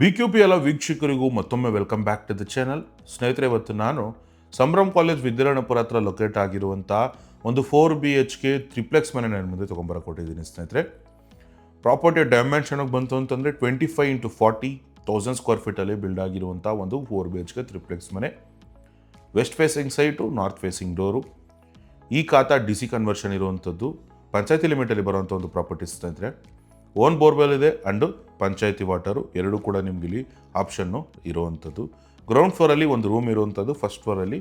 BQP ಎಲ್ಲ ವೀಕ್ಷಕರಿಗೂ ಮತ್ತೊಮ್ಮೆ welcome back to the channel. ಸ್ನೇಹಿತರೆ, ಇವತ್ತು ನಾನು ಸಂಭ್ರಮ್ ಕಾಲೇಜ್ ವಿದ್ಯಾರಣ್ಯಪುರ ಹತ್ರ ಲೊಕೇಟ್ ಆಗಿರುವಂಥ ಒಂದು 4BHK ಟ್ರಿಪ್ಲೆಕ್ಸ್ ಮನೆ ನನ್ನ ಮುಂದೆ ತೊಗೊಂಬರಕೊಟ್ಟಿದ್ದೀನಿ ಸ್ನೇಹಿತರೆ. ಪ್ರಾಪರ್ಟಿಯ ಡೈಮೆನ್ಷನ್ಗೆ ಬಂತು ಅಂತಂದರೆ 25x40,000 ಸ್ಕ್ವೇರ್ ಫೀಟಲ್ಲಿ ಬಿಲ್ಡ್ ಆಗಿರುವಂಥ ಒಂದು 4BHK ಟ್ರಿಪ್ಲೆಕ್ಸ್ ಮನೆ. West facing site, north facing door. ಈ ಖಾತಾ DC ಕನ್ವರ್ಷನ್ ಇರುವಂಥದ್ದು. ಪಂಚಾಯತಿ ಲಿಮಿಟಲ್ಲಿ ಬರುವಂಥ ಒಂದು ಪ್ರಾಪರ್ಟಿ ಸ್ನೇಹಿತರೆ. ಓನ್ ಬೋರ್ವೆಲ್ ಇದೆ ಅಂಡ್ ಪಂಚಾಯತಿ ವಾಟರು ಎರಡೂ ಕೂಡ ನಿಮ್ಗೆ ಇಲ್ಲಿ ಆಪ್ಷನ್ನು ಇರುವಂಥದ್ದು. ಗ್ರೌಂಡ್ ಫ್ಲೋರಲ್ಲಿ ಒಂದು ರೂಮ್ ಇರುವಂಥದ್ದು, ಫಸ್ಟ್ ಫ್ಲೋರಲ್ಲಿ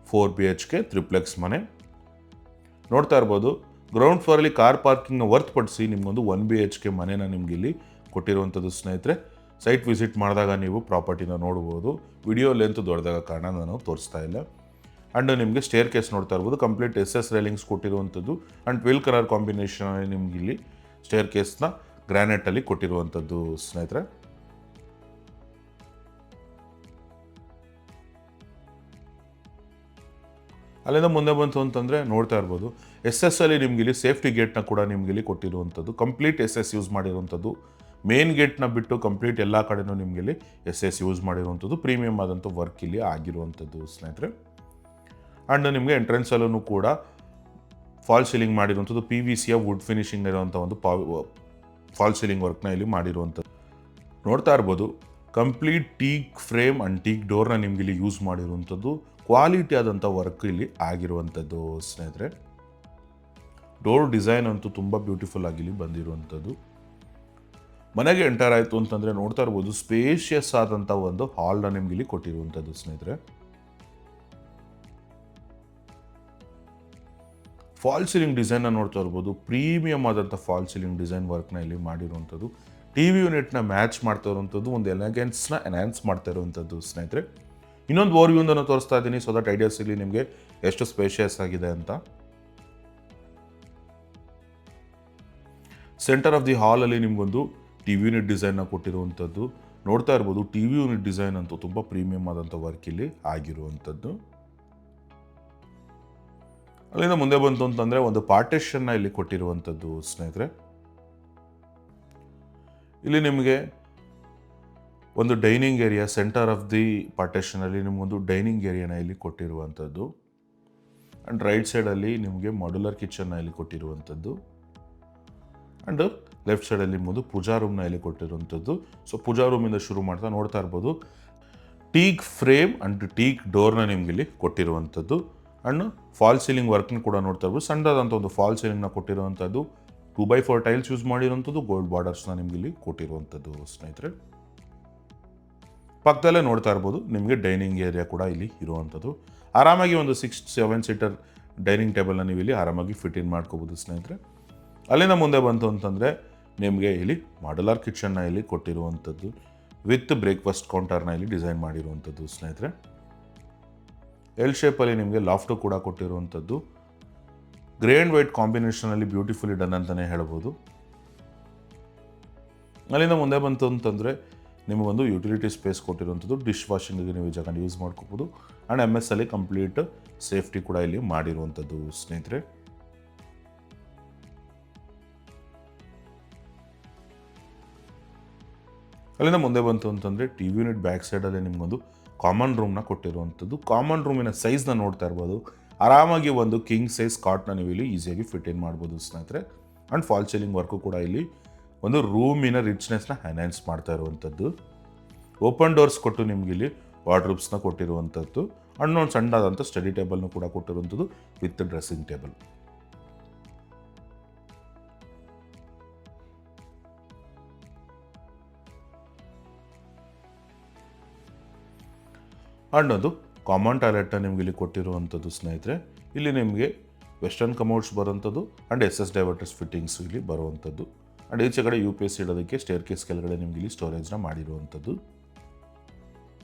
4BHK ಟ್ರಿಪ್ಲೆಕ್ಸ್ ಮನೆ ನೋಡ್ತಾ ಇರ್ಬೋದು. ಗ್ರೌಂಡ್ ಫ್ಲೋರಲ್ಲಿ ಕಾರ್ ಪಾರ್ಕಿಂಗ್ನ ಹೊರತುಪಡಿಸಿ ನಿಮಗೊಂದು 1BHK ಮನೆನ ನಿಮ್ಗೆ ಇಲ್ಲಿ ಕೊಟ್ಟಿರುವಂಥದ್ದು ಸ್ನೇಹಿತರೆ. ಸೈಟ್ ವಿಸಿಟ್ ಮಾಡಿದಾಗ ನೀವು ಪ್ರಾಪರ್ಟಿನ ನೋಡ್ಬೋದು. ವಿಡಿಯೋ ಲೆಂತ್ ದೊಡ್ಡದಾಗ ಕಾರಣ ನಾನು ತೋರಿಸ್ತಾ ಇಲ್ಲ. ಆ್ಯಂಡ್ ನಿಮಗೆ ಸ್ಟೇರ್ ಕೇಸ್ ನೋಡ್ತಾ ಇರ್ಬೋದು. ಕಂಪ್ಲೀಟ್ SS ರೈಲಿಂಗ್ಸ್ ಕೊಟ್ಟಿರುವಂಥದ್ದು ಆ್ಯಂಡ್ ಟ್ವಿಲ್ ಕಲರ್ ಕಾಂಬಿನೇಷನಲ್ಲಿ ನಿಮ್ಗೆ ಇಲ್ಲಿ ಸ್ಟೇರ್ ಕೇಸ್ನ ಗ್ರಾನೈಟಲ್ಲಿ ಕೊಟ್ಟಿರುವಂಥದ್ದು ಸ್ನೇಹಿತರೆ. ಅಲ್ಲಿಂದ ಮುಂದೆ ಬಂತು ಅಂತಂದರೆ ನೋಡ್ತಾ ಇರ್ಬೋದು. SS ಅಲ್ಲಿ ನಿಮ್ಗೆ ಇಲ್ಲಿ ಸೇಫ್ಟಿ ಗೇಟ್ನ ಕೂಡ ನಿಮ್ಗೆ ಇಲ್ಲಿ ಕೊಟ್ಟಿರುವಂಥದ್ದು. ಕಂಪ್ಲೀಟ್ SS ಯೂಸ್ ಮಾಡಿರುವಂಥದ್ದು. ಮೇನ್ ಗೇಟ್ನ ಬಿಟ್ಟು ಕಂಪ್ಲೀಟ್ ಎಲ್ಲ ಕಡೆನೂ ನಿಮ್ಗೆ ಇಲ್ಲಿ SS ಯೂಸ್ ಮಾಡಿರುವಂಥದ್ದು. ಪ್ರೀಮಿಯಮ್ ಆದಂಥ ವರ್ಕ್ ಇಲ್ಲಿ ಆಗಿರುವಂಥದ್ದು ಸ್ನೇಹಿತರೆ. ಆ್ಯಂಡ್ ನಿಮಗೆ ಎಂಟ್ರೆನ್ಸಲ್ಲೂ ಕೂಡ ಫಾಲ್ ಸೀಲಿಂಗ್ ಮಾಡಿರುವಂಥದ್ದು. PVCಯ ವುಡ್ ಫಿನಿಶಿಂಗ್ ಇರುವಂಥ ಒಂದು ಫಾಲ್ ಸೀಲಿಂಗ್ ವರ್ಕ್ನ ಇಲ್ಲಿ ಮಾಡಿರುವಂಥದ್ದು ನೋಡ್ತಾ ಇರ್ಬೋದು. Complete teak frame and teak ಡೋರ್ನ ನಿಮ್ಗೆ ಇಲ್ಲಿ ಯೂಸ್ ಮಾಡಿರುವಂಥದ್ದು. ಕ್ವಾಲಿಟಿ ಆದಂಥ ವರ್ಕ್ ಇಲ್ಲಿ ಆಗಿರುವಂಥದ್ದು ಸ್ನೇಹಿತರೆ. ಡೋರ್ ಡಿಸೈನ್ ಅಂತೂ ತುಂಬ ಬ್ಯೂಟಿಫುಲ್ ಆಗಿ ಇಲ್ಲಿ ಬಂದಿರುವಂಥದ್ದು. ಮನೆಗೆ ಎಂಟರ್ ಆಯಿತು ಅಂತಂದರೆ ನೋಡ್ತಾ ಇರ್ಬೋದು. ಸ್ಪೇಷಿಯಸ್ ಆದಂಥ ಒಂದು ಹಾಲ್ನ ನಿಮ್ಗೆ ಇಲ್ಲಿ ಕೊಟ್ಟಿರುವಂಥದ್ದು ಸ್ನೇಹಿತರೆ. ಫಾಲ್ ಸೀಲಿಂಗ್ ಡಿಸೈನ್ನ ನೋಡ್ತಾ ಇರ್ಬೋದು. ಪ್ರೀಮಿಯಮ್ ಆದಂಥ ಫಾಲ್ ಸೀಲಿಂಗ್ ಡಿಸೈನ್ ವರ್ಕ್ನ ಇಲ್ಲಿ ಮಾಡಿರುವಂಥದ್ದು. TV ಯೂನಿಟ್ನ ಮ್ಯಾಚ್ ಮಾಡ್ತಾ ಇರುವಂಥದ್ದು. ಒಂದು ಎಲಿಗೆನ್ಸ್ನ ಎನ್ಹ್ಯಾನ್ಸ್ ಮಾಡ್ತಾ ಇರುವಂಥದ್ದು ಸ್ನೇಹಿತರೆ. ಇನ್ನೊಂದು ಓವರ್ವ್ಯೂನ ತೋರಿಸ್ತಾ ಇದ್ದೀನಿ ಸೊ ದಟ್ ಐಡಿಯಾಸ್ ಇಲ್ಲಿ ನಿಮಗೆ ಎಷ್ಟು ಸ್ಪೇಷಿಯಸ್ ಆಗಿದೆ ಅಂತ. ಸೆಂಟರ್ ಆಫ್ ದಿ ಹಾಲಲ್ಲಿ ನಿಮಗೊಂದು TV ಯೂನಿಟ್ ಡಿಸೈನ್ನ ಕೊಟ್ಟಿರುವಂಥದ್ದು ನೋಡ್ತಾ ಇರ್ಬೋದು. TV ಯೂನಿಟ್ ಡಿಸೈನ್ ಅಂತೂ ತುಂಬ ಪ್ರೀಮಿಯಮ್ ಆದಂಥ ವರ್ಕ್ ಇಲ್ಲಿ ಆಗಿರುವಂಥದ್ದು. ಅಲ್ಲಿಂದ ಮುಂದೆ ಬಂತು ಅಂತಂದರೆ ಒಂದು ಪಾರ್ಟಿಷನ್ನ ಇಲ್ಲಿ ಕೊಟ್ಟಿರುವಂಥದ್ದು ಸ್ನೇಹಿತರೆ. ಇಲ್ಲಿ ನಿಮಗೆ ಒಂದು dining area, centre of the ಪಾರ್ಟಿಷನಲ್ಲಿ ನಿಮಗೊಂದು ಡೈನಿಂಗ್ ಏರಿಯಾನ ಇಲ್ಲಿ ಕೊಟ್ಟಿರುವಂಥದ್ದು. ಆ್ಯಂಡ್ ರೈಟ್ ಸೈಡಲ್ಲಿ ನಿಮಗೆ ಮಾಡ್ಯುಲರ್ ಕಿಚನ್ನ ಇಲ್ಲಿ ಕೊಟ್ಟಿರುವಂಥದ್ದು. ಆ್ಯಂಡ್ ಲೆಫ್ಟ್ ಸೈಡಲ್ಲಿ ನಿಮ್ಮದು ಪೂಜಾ ರೂಮ್ನ ಇಲ್ಲಿ ಕೊಟ್ಟಿರುವಂಥದ್ದು. ಸೊ ಪೂಜಾ ರೂಮಿಂದ ಶುರು ಮಾಡ್ತಾ ನೋಡ್ತಾ ಇರ್ಬೋದು. ಟೀಕ್ ಫ್ರೇಮ್ ಆ್ಯಂಡ್ ಟೀಕ್ ಡೋರ್ನ ನಿಮ್ಗೆ ಇಲ್ಲಿ ಕೊಟ್ಟಿರುವಂಥದ್ದು. ಆ್ಯಂಡ್ ಫಾಲ್ ಸೀಲಿಂಗ್ ವರ್ಕ್ನ ಕೂಡ ನೋಡ್ತಾ ಇರ್ಬೋದು. ಸಣ್ಣದಾದಂಥ ಒಂದು ಫಾಲ್ ಸೀಲಿಂಗ್ನ ಕೊಟ್ಟಿರುವಂಥದ್ದು. 2x4 ಟೈಲ್ಸ್ ಯೂಸ್ ಮಾಡಿರುವಂಥದ್ದು. ಗೋಲ್ಡ್ ಬಾರ್ಡರ್ಸ್ನ ನಿಮ್ಗೆ ಇಲ್ಲಿ ಕೊಟ್ಟಿರುವಂಥದ್ದು ಸ್ನೇಹಿತರೆ. ಪಕ್ಕದಲ್ಲೇ ನೋಡ್ತಾ ಇರ್ಬೋದು ನಿಮಗೆ ಡೈನಿಂಗ್ ಏರಿಯಾ ಕೂಡ ಇಲ್ಲಿ ಇರುವಂಥದ್ದು. ಆರಾಮಾಗಿ ಒಂದು 6-7 ಸೀಟರ್ ಡೈನಿಂಗ್ ಟೇಬಲ್ನ ನೀವು ಇಲ್ಲಿ ಆರಾಮಾಗಿ ಫಿಟ್ ಇನ್ ಮಾಡ್ಕೋಬೋದು ಸ್ನೇಹಿತರೆ. ಅಲ್ಲಿಂದ ಮುಂದೆ ಬಂತು ಅಂತಂದರೆ ನಿಮಗೆ ಇಲ್ಲಿ ಮಾಡ್ಯುಲರ್ ಕಿಚನ್ನ ಇಲ್ಲಿ ಕೊಟ್ಟಿರುವಂಥದ್ದು. ವಿತ್ ಬ್ರೇಕ್ಫಾಸ್ಟ್ ಕೌಂಟರ್ನ ಇಲ್ಲಿ ಡಿಸೈನ್ ಮಾಡಿರುವಂಥದ್ದು ಸ್ನೇಹಿತರೆ. L ಶೇಪಲ್ಲಿ ನಿಮಗೆ ಲಾಫ್ಟು ಕೂಡ ಕೊಟ್ಟಿರುವಂಥದ್ದು. ಗ್ರೇ ಆ್ಯಂಡ್ ವೈಟ್ ಕಾಂಬಿನೇಷನಲ್ಲಿ ಬ್ಯೂಟಿಫುಲಿ ಡನ್ ಅಂತಲೇ ಹೇಳ್ಬೋದು. ಅಲ್ಲಿಂದ ಮುಂದೆ ಬಂತು ಅಂತಂದರೆ ನಿಮಗೊಂದು ಯುಟಿಲಿಟಿ ಸ್ಪೇಸ್ ಕೊಟ್ಟಿರುವಂಥದ್ದು. ಡಿಶ್ ವಾಷಿಂಗಿಗೆ ನೀವು ಈ ಜಾಗ ಯೂಸ್ ಮಾಡ್ಕೋಬೋದು. ಆ್ಯಂಡ್ MS ಅಲ್ಲಿ ಕಂಪ್ಲೀಟ್ ಸೇಫ್ಟಿ ಕೂಡ ಇಲ್ಲಿ ಮಾಡಿರುವಂಥದ್ದು ಸ್ನೇಹಿತರೆ. ಅಲ್ಲಿಂದ ಮುಂದೆ ಬಂತು ಅಂತಂದರೆ TV ಯೂನಿಟ್ ಬ್ಯಾಕ್ ಸೈಡಲ್ಲಿ ನಿಮಗೊಂದು ಕಾಮನ್ ರೂಮ್ನ ಕೊಟ್ಟಿರುವಂಥದ್ದು. ಕಾಮನ್ ರೂಮಿನ ಸೈಜ್ನ ನೋಡ್ತಾ ಇರ್ಬೋದು. ಆರಾಮಾಗಿ ಒಂದು ಕಿಂಗ್ ಸೈಜ್ ಕಾಟ್ನ ನೀವು ಇಲ್ಲಿ ಈಸಿಯಾಗಿ ಫಿಟ್ ಇನ್ ಮಾಡ್ಬೋದು ಸ್ನೇಹಿತರೆ. ಆ್ಯಂಡ್ ಫಾಲ್ ಸೀಲಿಂಗ್ ವರ್ಕು ಕೂಡ ಇಲ್ಲಿ ಒಂದು ರೂಮಿನ ರಿಚ್ನೆಸ್ನ ಎನ್ಹ್ಯಾನ್ಸ್ ಮಾಡ್ತಾ ಇರುವಂಥದ್ದು. ಓಪನ್ ಡೋರ್ಸ್ ಕೊಟ್ಟು ನಿಮ್ಗೆ ಇಲ್ಲಿ ವಾರ್ಡ್ರೋಬ್ಸ್ನ ಕೊಟ್ಟಿರುವಂಥದ್ದು. ಆ್ಯಂಡ್ ಒಂದು ಸಣ್ಣದಾದಂಥ ಸ್ಟಡಿ ಟೇಬಲ್ನ ಕೂಡ ಕೊಟ್ಟಿರುವಂಥದ್ದು ವಿತ್ ಡ್ರೆಸ್ಸಿಂಗ್ ಟೇಬಲ್. ಆ್ಯಂಡ್ ಒಂದು ಕಾಮನ್ ಟಾಯ್ಲೆಟ್ನ ನಿಮ್ಗೆ ಇಲ್ಲಿ ಕೊಟ್ಟಿರುವಂಥದ್ದು ಸ್ನೇಹಿತರೆ. ಇಲ್ಲಿ ನಿಮಗೆ ವೆಸ್ಟರ್ನ್ ಕಮೋಡ್ಸ್ ಬರುವಂಥದ್ದು ಆ್ಯಂಡ್ SS ಡೈವರ್ಟರ್ಸ್ ಫಿಟ್ಟಿಂಗ್ಸ್ ಇಲ್ಲಿ ಬರುವಂಥದ್ದು. ಆ್ಯಂಡ್ ಈಚೆ ಕಡೆ UPS ಇಡೋದಕ್ಕೆ ಸ್ಟೇರ್ ಕೇಸ್ ಕೆಳಗಡೆ ನಿಮ್ಗೆ ಇಲ್ಲಿ ಸ್ಟೋರೇಜ್ನ ಮಾಡಿರುವಂಥದ್ದು.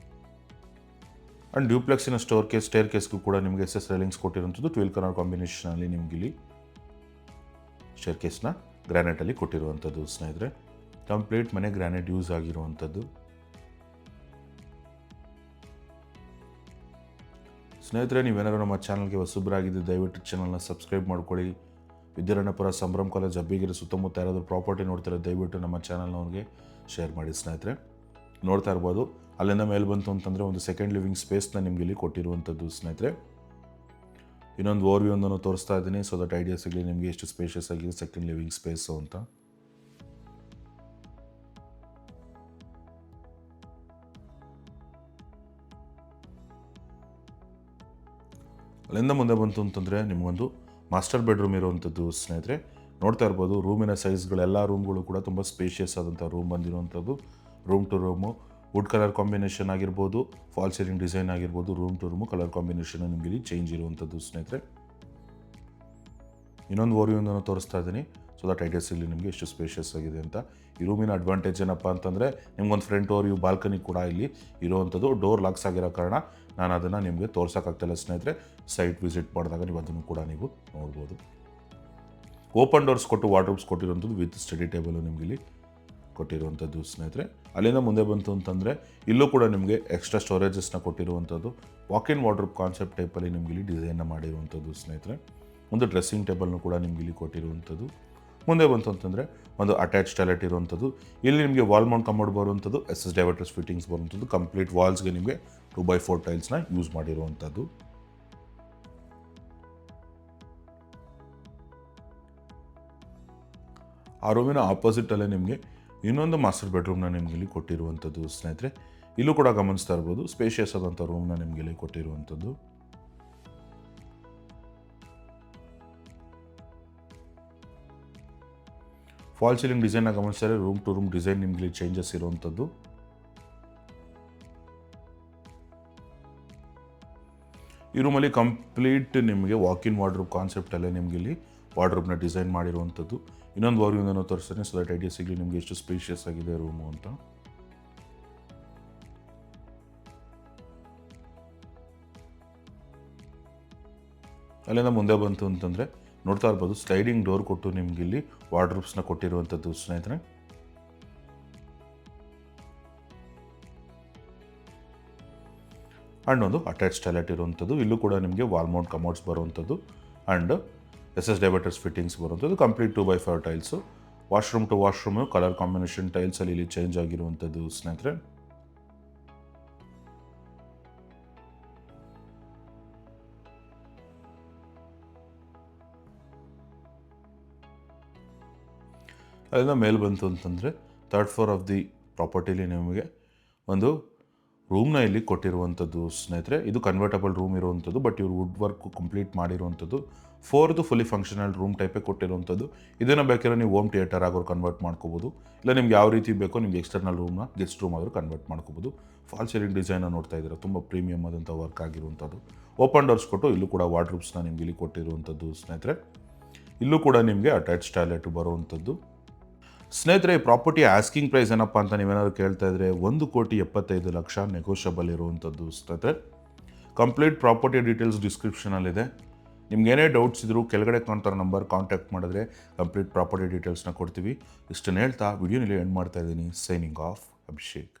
ಆ್ಯಂಡ್ ಡ್ಯೂಪ್ಲೆಕ್ಸಿನ ಸ್ಟೇರ್ ಕೇಸ್ಗೂ ಕೂಡ ನಿಮಗೆ SS ರೈಲಿಂಗ್ಸ್ ಕೊಟ್ಟಿರುವಂಥದ್ದು. ಟ್ವಿಲ್ ಕಲರ್ ಕಾಂಬಿನೇಷನಲ್ಲಿ ನಿಮ್ಗೆ ಇಲ್ಲಿ ಸ್ಟೇರ್ ಕೇಸ್ನ ಗ್ರಾನೈಟಲ್ಲಿ ಕೊಟ್ಟಿರುವಂಥದ್ದು ಸ್ನೇಹಿತರೆ. ಕಂಪ್ಲೀಟ್ ಮನೆ ಗ್ರಾನೈಟ್ ಯೂಸ್ ಆಗಿರುವಂಥದ್ದು. ಸ್ನೇಹಿತರೆ, ನೀವೇನಾದ್ರು ನಮ್ಮ ಚಾನಲ್ಗೆ ಹೊಸಬರಾಗಿದ್ದು ದಯವಿಟ್ಟು ಚಾನಲ್ನ ಸಬ್ಸ್ಕ್ರೈಬ್ ಮಾಡ್ಕೊಳ್ಳಿ. ವಿದ್ಯಾರಣ್ಯಪುರ ಸಂಭ್ರಮ್ ಕಾಲೇಜ್ ಅಬ್ಬಿಗೆರೆ ಸುತ್ತಮುತ್ತ ಯಾರಾದರೂ ಪ್ರಾಪರ್ಟಿ ನೋಡ್ತಾರೆ ದಯವಿಟ್ಟು ನಮ್ಮ ಚಾನಲ್ನವ್ರಿಗೆ ಶೇರ್ ಮಾಡಿ ಸ್ನೇಹಿತರೆ. ನೋಡ್ತಾ ಇರ್ಬೋದು. ಅಲ್ಲಿಂದ ಮೇಲೆ ಬಂತು ಅಂತಂದರೆ ಒಂದು ಸೆಕೆಂಡ್ ಲಿವಿಂಗ್ ಸ್ಪೇಸ್ನ ನಿಮ್ಗೆ ಇಲ್ಲಿ ಕೊಟ್ಟಿರುವಂಥದ್ದು ಸ್ನೇಹಿತರೆ. ಇನ್ನೊಂದು ಓವರ್ ವ್ಯೂ ಒಂದನ್ನು ತೋರಿಸ್ತಾ ಇದ್ದೀನಿ, ಸೊ ದಟ್ ಐಡಿಯಾ ಸಿಗಲಿ ನಿಮಗೆ ಎಷ್ಟು ಸ್ಪೇಷಿಯಸ್ ಆಗಿದೆ ಸೆಕೆಂಡ್ ಲಿವಿಂಗ್ ಸ್ಪೇಸು ಅಂತ. ಅಲ್ಲಿಂದ ಮುಂದೆ ಬಂತು ಅಂತಂದರೆ ನಿಮಗೊಂದು ಮಾಸ್ಟರ್ ಬೆಡ್ರೂಮ್ ಇರುವಂಥದ್ದು ಸ್ನೇಹಿತರೆ. ನೋಡ್ತಾ ಇರ್ಬೋದು ರೂಮಿನ ಸೈಜ್ಗಳೆಲ್ಲ ರೂಮ್ಗಳು ಕೂಡ ತುಂಬ ಸ್ಪೇಷಿಯಸ್ ಆದಂಥ ರೂಮ್ ಬಂದಿರುವಂಥದ್ದು. Room to room wood colour combination ಆಗಿರ್ಬೋದು, ಫಾಲ್ ಸೀಲಿಂಗ್ ಡಿಸೈನ್ ಆಗಿರ್ಬೋದು, room to room colour combination ನಿಮಗೆ ಇಲ್ಲಿ ಚೇಂಜ್ ಇರುವಂಥದ್ದು ಸ್ನೇಹಿತರೆ. ಇನ್ನೊಂದು ಓರಿಯೋಂದನ್ನು ತೋರಿಸ್ತಾ ಇದ್ದೀನಿ, ಸೊ ದಟ್ ಐಡಿಯಾಸ್ ಇಲ್ಲಿ ನಿಮಗೆ ಎಷ್ಟು ಸ್ಪೇಷಿಯಸ್ ಆಗಿದೆ ಅಂತ. ಈ ರೂಮಿನ ಅಡ್ವಾಂಟೇಜ್ ಏನಪ್ಪ ಅಂತಂದರೆ ನಿಮ್ಗೊಂದು ಫ್ರಂಟ್ ಓರಿಯು ಬಾಲ್ಕನಿ ಕೂಡ ಇಲ್ಲಿ ಇರುವಂಥದ್ದು. ಡೋರ್ ಲಾಕ್ಸ್ ಆಗಿರೋ ಕಾರಣ ನಾನು ಅದನ್ನು ನಿಮಗೆ ತೋರ್ಸೋಕ್ಕಾಗ್ತಾಯಿಲ್ಲ ಸ್ನೇಹಿತರೆ. ಸೈಟ್ ವಿಸಿಟ್ ಮಾಡಿದಾಗ ನೀವು ಅದನ್ನು ಕೂಡ ನೀವು ನೋಡ್ಬೋದು. ಓಪನ್ ಡೋರ್ಸ್ ಕೊಟ್ಟು ವಾರ್ಡ್ರೋಬ್ಸ್ ಕೊಟ್ಟಿರುವಂಥದ್ದು ವಿತ್ ಸ್ಟಡಿ ಟೇಬಲು ನಿಮಗೆ ಇಲ್ಲಿ ಕೊಟ್ಟಿರುವಂಥದ್ದು ಸ್ನೇಹಿತರೆ. ಅಲ್ಲಿಂದ ಮುಂದೆ ಬಂತು ಅಂತಂದರೆ ಇಲ್ಲೂ ಕೂಡ ನಿಮಗೆ ಎಕ್ಸ್ಟ್ರಾ ಸ್ಟೋರೇಜಸ್ನ ಕೊಟ್ಟಿರುವಂಥದ್ದು. ವಾಕ್-ಇನ್ ವಾರ್ಡ್ರೋಬ್ ಕಾನ್ಸೆಪ್ಟ್ ಟೈಪಲ್ಲಿ ನಿಮಗೆ ಇಲ್ಲಿ ಡಿಸೈನ್ನ ಮಾಡಿರುವಂಥದ್ದು ಸ್ನೇಹಿತರೆ. ಒಂದು ಡ್ರೆಸ್ಸಿಂಗ್ ಟೇಬಲ್ನು ಕೂಡ ನಿಮಗೆ ಇಲ್ಲಿ ಕೊಟ್ಟಿರುವಂಥದ್ದು. ಮುಂದೆ ಬಂತು ಅಂತಂದರೆ ಒಂದು ಅಟ್ಯಾಚ್ ಟಾಯ್ಲೆಟ್ ಇರುವಂಥದ್ದು. ಇಲ್ಲಿ ನಿಮಗೆ ವಾಲ್ ಮೌಂಟ್ ಕಮೋಡ್ ಬರುವಂಥದ್ದು, SS ಡೈವರ್ಟರ್ಸ್ ಫಿಟ್ಟಿಂಗ್ಸ್ ಬರುವಂಥದ್ದು. ಕಂಪ್ಲೀಟ್ ವಾಲ್ಸ್ಗೆ ನಿಮಗೆ 2x4 ಟೈಲ್ಸ್ನ ಯೂಸ್ ಮಾಡಿರುವಂಥದ್ದು. ಆ ರೂಮಿನ ಆಪೋಸಿಟಲ್ಲೇ ನಿಮಗೆ ಇನ್ನೊಂದು ಮಾಸ್ಟರ್ ಬೆಡ್ರೂಮ್ನ ನಿಮಗೆ ಇಲ್ಲಿ ಕೊಟ್ಟಿರುವಂಥದ್ದು ಸ್ನೇಹಿತರೆ. ಇಲ್ಲೂ ಕೂಡ ಗಮನಿಸ್ತಾ ಇರ್ಬೋದು ಸ್ಪೇಷಿಯಸ್ ಆದಂಥ ರೂಮ್ನ ನಿಮಗೆ ಇಲ್ಲಿ ಕೊಟ್ಟಿರುವಂಥದ್ದು. ಫಾಲ್ ಸೀಲಿಂಗ್ ಡಿಸೈನ್ನ ಗಮನಿಸಿದರೆ ರೂಮ್ ಟು ರೂಮ್ ಡಿಸೈನ್ ನಿಮಗೆ ಇಲ್ಲಿ ಚೇಂಜಸ್ ಇರುವಂಥದ್ದು. ಈ ರೂಮಲ್ಲಿ ಕಂಪ್ಲೀಟ್ ನಿಮಗೆ ವಾಕ್-ಇನ್ ವಾರ್ಡ್ರೋಬ್ ಕಾನ್ಸೆಪ್ಟಲ್ಲೇ ನಿಮಗೆ ಇಲ್ಲಿ ವಾರ್ಡ್ರೋಬ್ನ ಡಿಸೈನ್ ಮಾಡಿರುವಂಥದ್ದು. ಇನ್ನೊಂದು ವಾರ್ಡ್ರೋಬನ್ನು ತೋರಿಸ್ತಾನೆ, ಸೊ ದಟ್ ಐಡಿಯಾ ಸಿಗಲಿ ನಿಮಗೆ ಎಷ್ಟು ಸ್ಪೇಷಿಯಸ್ ಆಗಿದೆ ರೂಮು ಅಂತ. ಅಲ್ಲಿಂದ ಮುಂದೆ ಬಂತು ಅಂತಂದರೆ ನೋಡ್ತಾ ಇರ್ಬೋದು ಸ್ಲೈಡಿಂಗ್ ಡೋರ್ ಕೊಟ್ಟು ನಿಮ್ಗೆ ಇಲ್ಲಿ ವಾರ್ಡ್ರೋಬ್ಸ್ನ ಕೊಟ್ಟಿರುವಂಥದ್ದು ಸ್ನೇಹಿತರೆ. ಆ್ಯಂಡ್ ಒಂದು ಅಟ್ಯಾಚ್ ಟಾಯ್ಲೆಟ್ ಇರುವಂಥದ್ದು. ಇಲ್ಲೂ ಕೂಡ ನಿಮಗೆ ವಾಲ್ ಮೌಂಟ್ ಕಮೋಡ್ಸ್ ಬರುವಂಥದ್ದು ಆ್ಯಂಡ್ SS ಡೈವರ್ಟರ್ಸ್ ಫಿಟ್ಟಿಂಗ್ಸ್ ಬರುವಂಥದ್ದು. Complete 2x4 tiles. Washroom to washroom colour combination ಟೈಲ್ಸಲ್ಲಿ ಇಲ್ಲಿ ಚೇಂಜ್ ಆಗಿರುವಂಥದ್ದು ಸ್ನೇಹಿತರೆ. ಅಲ್ಲಿಂದ ಮೇಲೆ ಬಂತು ಅಂತಂದರೆ 3rd ಫ್ಲೋರ್ ಆಫ್ ದಿ ಪ್ರಾಪರ್ಟಿಲಿ ನಿಮಗೆ ಒಂದು ರೂಮ್ನ ಇಲ್ಲಿ ಕೊಟ್ಟಿರುವಂಥದ್ದು ಸ್ನೇಹಿತರೆ. ಇದು ಕನ್ವರ್ಟಬಲ್ ರೂಮ್ ಇರುವಂಥದ್ದು, ಬಟ್ ಇವರು ವುಡ್ ವರ್ಕ್ ಕಂಪ್ಲೀಟ್ ಮಾಡಿರುವಂಥದ್ದು. 4ದು ಫುಲ್ಲಿ ಫಂಕ್ಷನಲ್ ರೂಮ್ ಟೈಪೇ ಕೊಟ್ಟಿರುವಂಥದ್ದು. ಇದನ್ನು ಬೇಕಾದ್ರೆ ನೀವು ಹೋಮ್ ಥಿಯೇಟರ್ ಆಗೋರು ಕನ್ವರ್ಟ್ ಮಾಡ್ಕೋಬೋದು, ಇಲ್ಲ ನಿಮ್ಗೆ ಯಾವ ರೀತಿ ಬೇಕೋ ನಿಮ್ಗೆ ಎಕ್ಸ್ಟರ್ನಲ್ ರೂಮ್ನ ಗೆಸ್ಟ್ ರೂಮ್ ಆದರೂ ಕನ್ವರ್ಟ್ ಮಾಡ್ಕೋಬೋದು. ಫಾಲ್ ಸೀಲಿಂಗ್ ಡಿಸೈನ ನೋಡ್ತಾ ಇದ್ದೀರಾ, ತುಂಬ ಪ್ರೀಮಿಯಮ್ ಆದಂಥ ವರ್ಕ್ ಆಗಿರುವಂಥದ್ದು. ಓಪನ್ ಡೋರ್ಸ್ ಕೊಟ್ಟು ಇಲ್ಲೂ ಕೂಡ ವಾರ್ಡ್ರೋಬ್ಸ್ನ ನಿಮ್ಗೆ ಇಲ್ಲಿ ಕೊಟ್ಟಿರುವಂಥದ್ದು ಸ್ನೇಹಿತರೆ. ಇಲ್ಲೂ ಕೂಡ ನಿಮಗೆ ಅಟ್ಯಾಚ್ ಟಾಯ್ಲೆಟ್ ಬರುವಂಥದ್ದು. ಸ್ನೇಹಿತರೆ, ಈ ಪ್ರಾಪರ್ಟಿ ಆಸ್ಕಿಂಗ್ ಪ್ರೈಸ್ ಏನಪ್ಪ ಅಂತ ನೀವೇನಾದ್ರು ಕೇಳ್ತಾ ಇದ್ರೆ 1,75,00,000 ನೆಗೋಷಿಯಬಲ್ ಇರುವಂಥದ್ದು ಸ್ನೇಹಿತರೆ. ಕಂಪ್ಲೀಟ್ ಪ್ರಾಪರ್ಟಿ ಡೀಟೇಲ್ಸ್ ಡಿಸ್ಕ್ರಿಪ್ಷನಲ್ಲಿದೆ. ನಿಮ್ಗೆ ಏನೇ ಡೌಟ್ಸ್ ಇದ್ದರೂ ಕೆಳಗಡೆ ಕಾಣ್ತಾರೋ ನಂಬರ್ ಕಾಂಟ್ಯಾಕ್ಟ್ ಮಾಡಿದ್ರೆ ಕಂಪ್ಲೀಟ್ ಪ್ರಾಪರ್ಟಿ ಡೀಟೇಲ್ಸ್ನ ಕೊಡ್ತೀವಿ. ಇಷ್ಟನ್ನು ಹೇಳ್ತಾ ವಿಡಿಯೋನಲ್ಲಿ ಎಂಡ್ ಮಾಡ್ತಾ ಇದ್ದೀನಿ. Signing off, Abhishek.